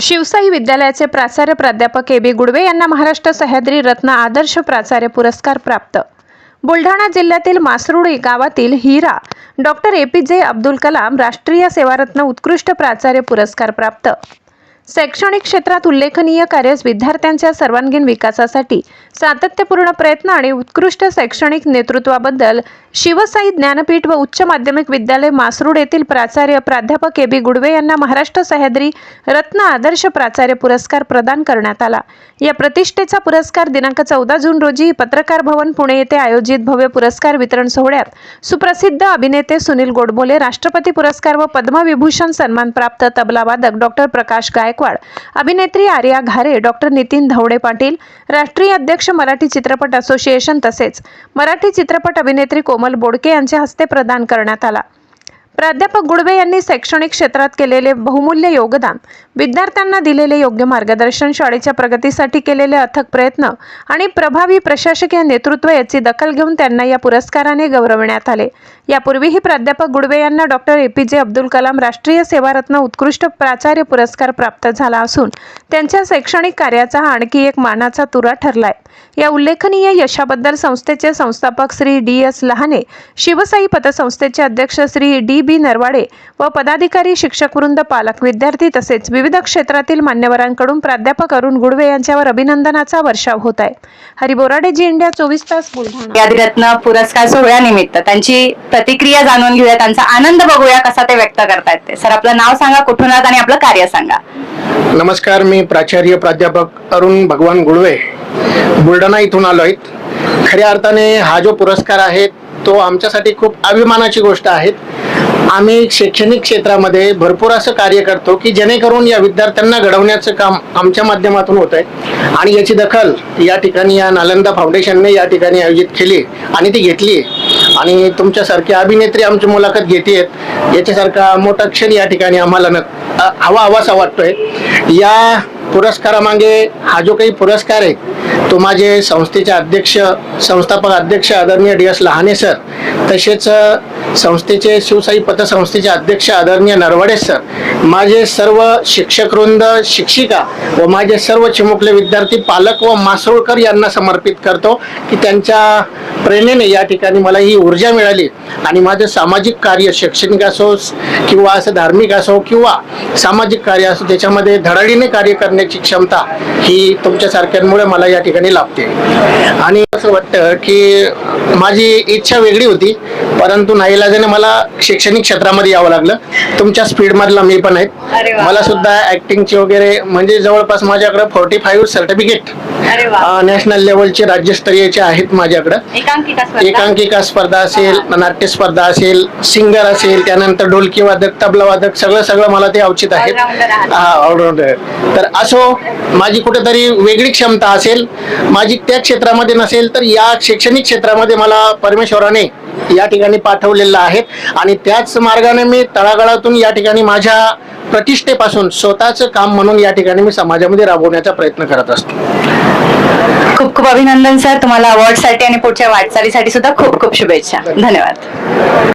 शिवसाई विद्यालयाचे प्राचार्य प्राध्यापक ए बी गुडवे यांना महाराष्ट्र सह्याद्री रत्न आदर्श प्राचार्य पुरस्कार प्राप्त। बुलढाणा जिल्ह्यातील मासरूळी गावातील हिरा डॉक्टर ए.पी.जे. अब्दुल कलाम राष्ट्रीय सेवारत्न उत्कृष्ट प्राचार्य पुरस्कार प्राप्त। शैक्षणिक क्षेत्रात उल्लेखनीय कार्य, विद्यार्थ्यांच्या सर्वांगीण विकासासाठी सातत्यपूर्ण प्रयत्न आणि उत्कृष्ट शैक्षणिक नेतृत्वाबद्दल शिवसाई ज्ञानपीठ व उच्च माध्यमिक विद्यालय मासरूळ येथील प्राचार्य प्राध्यापक ए बी गुडवे यांना महाराष्ट्र सह्याद्री रत्न आदर्श प्राचार्य पुरस्कार प्रदान करण्यात आला। या प्रतिष्ठेचा पुरस्कार दिनांक 14 जून रोजी पत्रकार भवन पुणे येथे आयोजित भव्य पुरस्कार वितरण सोहळ्यात सुप्रसिद्ध अभिनेते सुनील गोडबोले, राष्ट्रपती पुरस्कार व पद्मविभूषण सन्मान प्राप्त तबलावादक डॉक्टर प्रकाश गायकवाड, अभिनेत्री आर्या घारे, डॉक्टर नितीन धवडे पाटील, राष्ट्रीय अध्यक्ष मराठी चित्रपट असोसिएशन तसेच मराठी चित्रपट अभिनेत्री कोमल बोडके यांच्या हस्ते प्रदान करण्यात आला। प्राध्यापक गुडवे यांनी शैक्षणिक क्षेत्रात केलेले बहुमूल्य योगदान, विद्यार्थ्यांना दिलेले योग्य मार्गदर्शन, शाळेच्या प्रगतीसाठी केलेले अथक प्रयत्न आणि प्रभावी प्रशासकीय नेतृत्व याची दखल घेऊन त्यांना या पुरस्काराने गौरवण्यात आले। यापूर्वीही प्राध्यापक गुडवे यांना डॉक्टर ए.पी.जे. अब्दुल कलाम राष्ट्रीय सेवारत्न उत्कृष्ट प्राचार्य पुरस्कार प्राप्त झाला असून त्यांच्या शैक्षणिक कार्याचा हा आणखी एक मानाचा तुरा ठरलाय। या उल्लेखनीय यशाबद्दल संस्थेचे संस्थापक श्री डी.एस. लहाने, शिवसाई पतसंस्थेचे अध्यक्ष श्री डी.बी. नरवाडे व पदाधिकारी, शिक्षकवृंद, पालक, विद्यार्थी तसेच विविध क्षेत्रातील मान्यवरांकडून प्राध्यापक अरुण गुडवे यांच्यावर अभिनंदनाचा वर्षाव होत आहे। हरी बोराडे, जी इंडिया 24 तास, बुलढाणा। या रत्न पुरस्कार सोहळ्यानिमित्त त्यांची प्रतिक्रिया जाणून घेऊया, त्यांचा आनंद बघूया कसा ते व्यक्त करतायत ते। सर, आपलं नाव सांगा, कुठून आहात आणि आपलं कार्य सांगा। नमस्कार, मी प्राचार्य प्राध्यापक अरुण भगवान गुडवे बुलढाणा इथून आलोय। खऱ्या अर्थाने हा जो पुरस्कार आहे तो आमच्यासाठी खूप अभिमानाची गोष्ट आहे। आम्ही शैक्षणिक क्षेत्रामध्ये भरपूर असं कार्य करतो की जेणेकरून या विद्यार्थ्यांना घडवण्याचं काम आमच्या माध्यमातून होत आहे आणि याची दखल या ठिकाणी या नालंदा फाउंडेशनने या ठिकाणी आयोजित केली आणि ती घेतली आणि तुमच्यासारखे अभिनेत्री आमची मुलाखत घेतेत याच्यासारखा मोठा क्षण या ठिकाणी आम्हाला हवासा वाटतोय। या पुरस्कारामागे हा जो काही पुरस्कार आहे तो माझे संस्थेचे अध्यक्ष, संस्थापक अध्यक्ष आदरणीय डी.एस. लहाने सर, तसेच संस्थेचे शिवसाई पतसंस्थेचे अध्यक्ष आदरणीय नरवाडे सर, माझे सर्व शिक्षकवृंद, शिक्षिका व माझे सर्व चिमुकले विद्यार्थी, पालक व मासरूळकर यांना समर्पित करतो की त्यांच्या प्रेरणेने या ठिकाणी मला ही ऊर्जा मिळाली आणि माझं सामाजिक कार्य, शैक्षणिक असो किंवा असं धार्मिक असो किंवा सामाजिक कार्य असो, त्याच्यामध्ये धडाडीने कार्य करण्याची क्षमता ही तुमच्यासारख्यांमुळे मला या ठिकाणी लाभते। आणि असं वाटतं की माझी इच्छा वेगळी होती, परंतु नाईलाजाने मला शैक्षणिक क्षेत्रामध्ये यावं लागलं। तुमच्या स्पीडमधला मी पण आहे, मला सुद्धा ऍक्टिंगची वगैरे म्हणजे जवळपास माझ्याकडे 45 सर्टिफिकेट नॅशनल लेवलचे, राज्यस्तरीयचे आहेत माझ्याकडे। एकांकिका स्पर्धा असेल, नाट्य स्पर्धा असेल, सिंगर असेल, त्यानंतर ढोलकी वादक, तबला वादक, सगळं मला ते अवचित आहेत। ऑलराऊंडर। तर असो, माझी कुठेतरी वेगळी क्षमता असेल, माझी त्या क्षेत्रामध्ये नसेल तर या शैक्षणिक क्षेत्रामध्ये मला परमेश्वराने या ठिकाणी पाठवलेलं आहे आणि त्याच मार्गाने मी तळागाळातून या ठिकाणी माझ्या प्रतिष्ठेपासून स्वतःचं काम म्हणून या ठिकाणी मी समाजामध्ये राबवण्याचा प्रयत्न करत असतो। खूप खूप अभिनंदन सर, तुम्हाला अवॉर्डसाठी आणि पुढच्या वाटचालीसाठी सुद्धा खूप खूप शुभेच्छा। धन्यवाद।